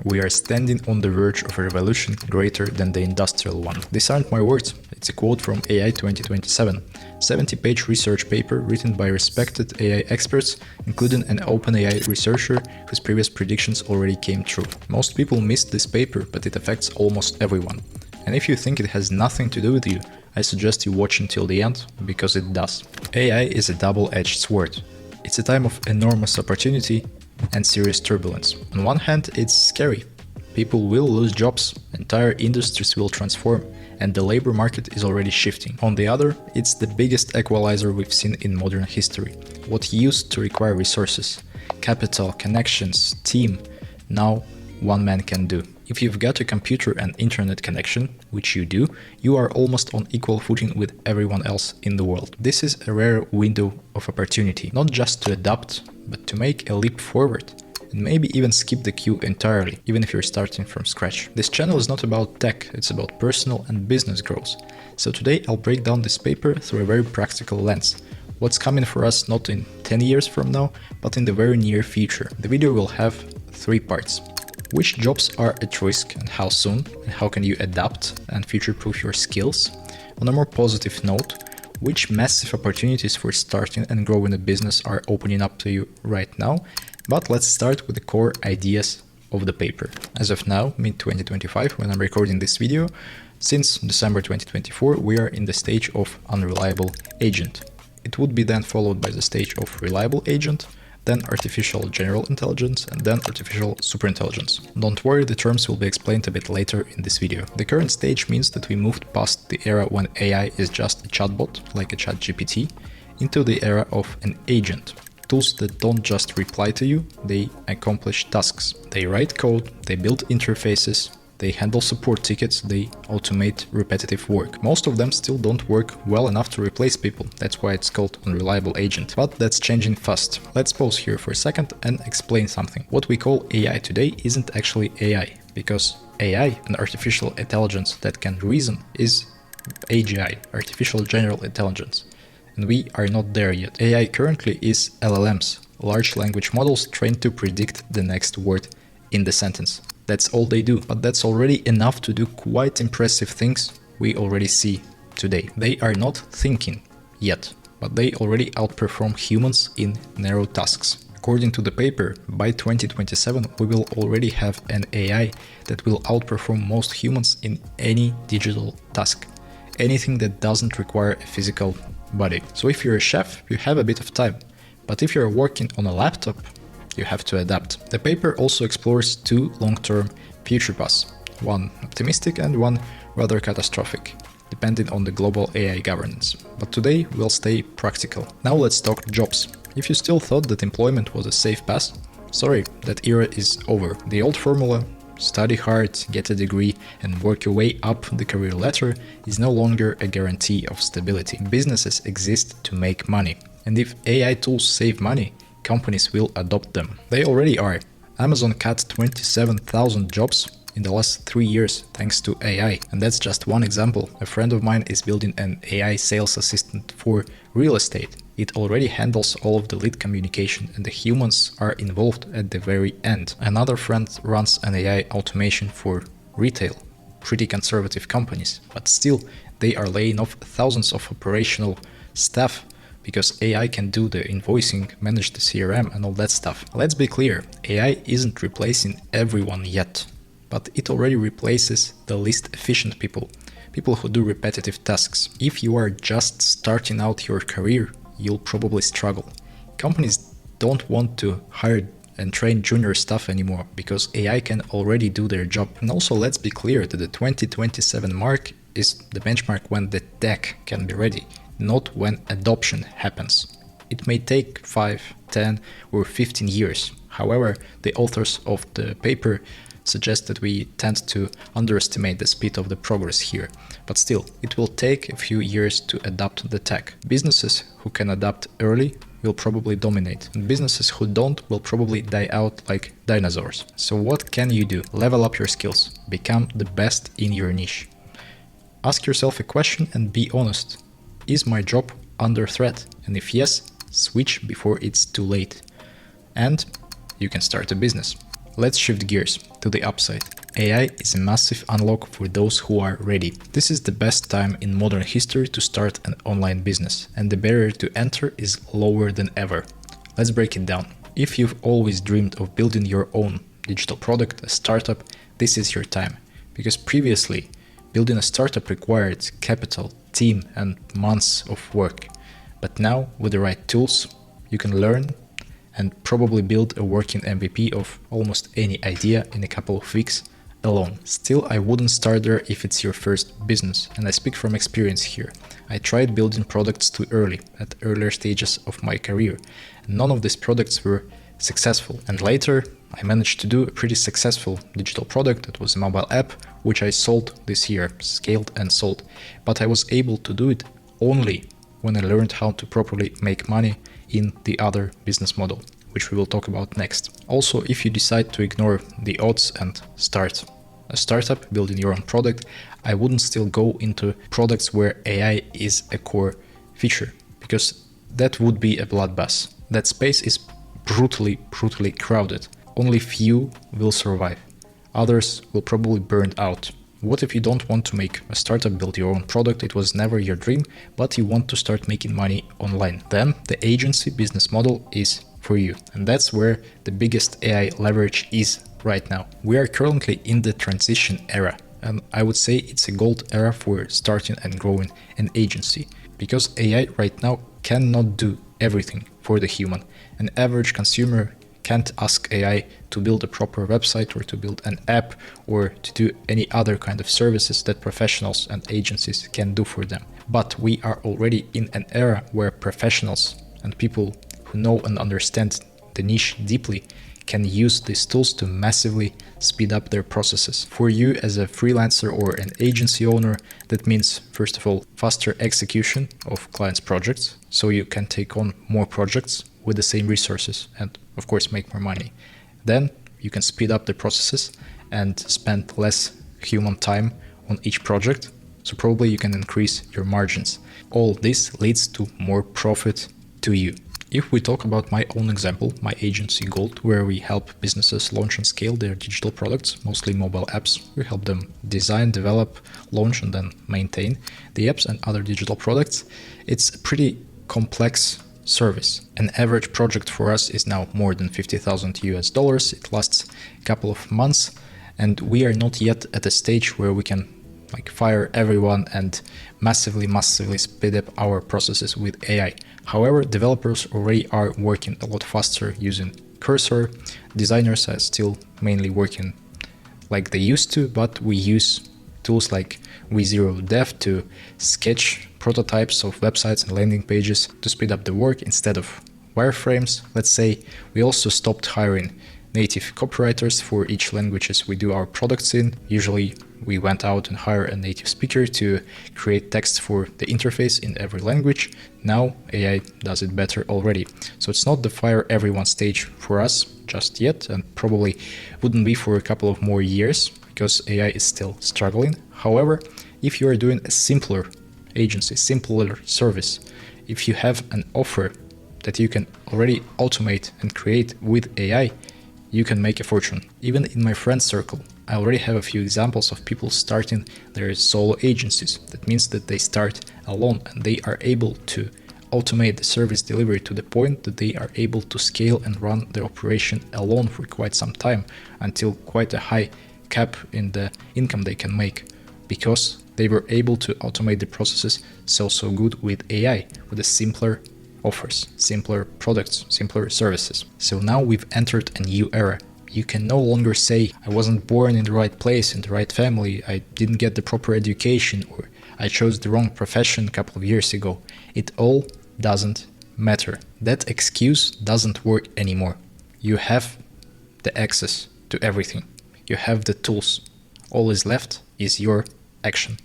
We are standing on the verge of a revolution greater than the industrial one. These aren't my words, it's a quote from AI 2027, 70-page research paper written by respected AI experts, including an OpenAI researcher whose previous predictions already came true. Most people missed this paper, but it affects almost everyone. And if you think it has nothing to do with you, I suggest you watch until the end, because it does. AI is a double-edged sword. It's a time of enormous opportunity and serious turbulence. On one hand, it's scary. People will lose jobs, entire industries will transform, and the labor market is already shifting. On the other, it's the biggest equalizer we've seen in modern history. What used to require resources, capital, connections, team, now one man can do. If you've got a computer and internet connection, which you do, you are almost on equal footing with everyone else in the world. This is a rare window of opportunity, not just to adapt, but to make a leap forward, and maybe even skip the queue entirely, even if you're starting from scratch. This channel is not about tech, it's about personal and business growth. So today I'll break down this paper through a very practical lens. What's coming for us not in 10 years from now, but in the very near future. The video will have 3 parts. Which jobs are at risk and how soon, and how can you adapt and future-proof your skills? On a more positive note, which massive opportunities for starting and growing a business are opening up to you right now? But let's start with the core ideas of the paper. As of now, mid-2025, when I'm recording this video, since December 2024, we are in the stage of unreliable agent. It would be then followed by the stage of reliable agent, then artificial general intelligence, and then artificial superintelligence. Don't worry, the terms will be explained a bit later in this video. The current stage means that we moved past the era when AI is just a chatbot, like a ChatGPT, into the era of an agent. Tools that don't just reply to you, they accomplish tasks. They write code, they build interfaces, they handle support tickets, they automate repetitive work. Most of them still don't work well enough to replace people, that's why it's called unreliable agent. But that's changing fast. Let's pause here for a second and explain something. What we call AI today isn't actually AI, because AI, an artificial intelligence that can reason, is AGI, artificial general intelligence. And we are not there yet. AI currently is LLMs, large language models trained to predict the next word in the sentence. That's all they do, but that's already enough to do quite impressive things we already see today. They are not thinking yet, but they already outperform humans in narrow tasks. According to the paper, by 2027 we will already have an AI that will outperform most humans in any digital task, anything that doesn't require a physical body. So if you're a chef, you have a bit of time, but if you're working on a laptop, you have to adapt. The paper also explores 2 long-term future paths, one optimistic and one rather catastrophic, depending on the global AI governance. But today we'll stay practical. Now let's talk jobs. If you still thought that employment was a safe path, sorry, that era is over. The old formula, study hard, get a degree, and work your way up the career ladder, is no longer a guarantee of stability. Businesses exist to make money, and if AI tools save money, companies will adopt them. They already are. Amazon cut 27,000 jobs in the last 3 years thanks to AI. And that's just one example. A friend of mine is building an AI sales assistant for real estate. It already handles all of the lead communication and the humans are involved at the very end. Another friend runs an AI automation for retail. Pretty conservative companies, but still they are laying off thousands of operational staff because AI can do the invoicing, manage the CRM and all that stuff. Let's be clear, AI isn't replacing everyone yet, but it already replaces the least efficient people who do repetitive tasks. If you are just starting out your career, you'll probably struggle. Companies don't want to hire and train junior staff anymore because AI can already do their job. And also let's be clear that the 2027 mark is the benchmark when the tech can be ready, not when adoption happens. It may take 5, 10 or 15 years. However, the authors of the paper suggest that we tend to underestimate the speed of the progress here. But still, it will take a few years to adapt the tech. Businesses who can adapt early will probably dominate, and businesses who don't will probably die out like dinosaurs. So what can you do? Level up your skills. Become the best in your niche. Ask yourself a question and be honest. Is my job under threat? And if yes, switch before it's too late. And you can start a business. let's shift gears to the upside. AI is a massive unlock for those who are ready. This is the best time in modern history to start an online business, and the barrier to enter is lower than ever. Let's break it down. If you've always dreamed of building your own digital product, a startup, this is your time. Because previously, building a startup required capital, team, and months of work. But now, with the right tools, you can learn and probably build a working MVP of almost any idea in a couple of weeks alone. Still, I wouldn't start there if it's your first business, and I speak from experience here. I tried building products too early, at earlier stages of my career, and none of these products were successful. And later, I managed to do a pretty successful digital product that was a mobile app, which I sold this year, scaled and sold. But I was able to do it only when I learned how to properly make money in the other business model, which we will talk about next. Also, if you decide to ignore the odds and start a startup, building your own product, I wouldn't still go into products where AI is a core feature, because that would be a bloodbath. That space is brutally crowded. Only few will survive. Others will probably burn out. What if you don't want to make a startup, build your own product, it was never your dream, but you want to start making money online? Then the agency business model is for you. And that's where the biggest AI leverage is right now. We are currently in the transition era, and I would say it's a gold era for starting and growing an agency, because AI right now cannot do everything for the human. An average consumer can't ask AI to build a proper website or to build an app or to do any other kind of services that professionals and agencies can do for them. But we are already in an era where professionals and people who know and understand the niche deeply can use these tools to massively speed up their processes. For you as a freelancer or an agency owner, that means, first of all, faster execution of clients' projects, so you can take on more projects with the same resources and, of course, make more money. Then you can speed up the processes and spend less human time on each project, so probably you can increase your margins. All this leads to more profit to you. If we talk about my own example, my agency Gold, where we help businesses launch and scale their digital products, mostly mobile apps. We help them design, develop, launch, and then maintain the apps and other digital products. It's a pretty complex service. An average project for us is now more than $50,000. It lasts a couple of months, and we are not yet at a stage where we can fire everyone and massively speed up our processes with AI. However, developers already are working a lot faster using Cursor. Designers are still mainly working like they used to, but we use tools like V0 to sketch prototypes of websites and landing pages to speed up the work instead of wireframes. Let's say we also stopped hiring native copywriters for each languages we do our products in. Usually we went out and hired a native speaker to create text for the interface in every language. Now AI does it better already. So it's not the fire everyone stage for us just yet, and probably wouldn't be for a couple of more years because AI is still struggling. However, if you are doing a simpler agency, simpler service, if you have an offer that you can already automate and create with AI, you can make a fortune. Even in my friend circle, I already have a few examples of people starting their solo agencies. That means that they start alone and they are able to automate the service delivery to the point that they are able to scale and run the operation alone for quite some time, until quite a high cap in the income they can make, because they were able to automate the processes so good with AI, with the simpler offers, simpler products, simpler services. So now we've entered a new era. You can no longer say, I wasn't born in the right place, in the right family, I didn't get the proper education, or I chose the wrong profession a couple of years ago. It all doesn't matter. That excuse doesn't work anymore. You have the access to everything. You have the tools. All is left is your action.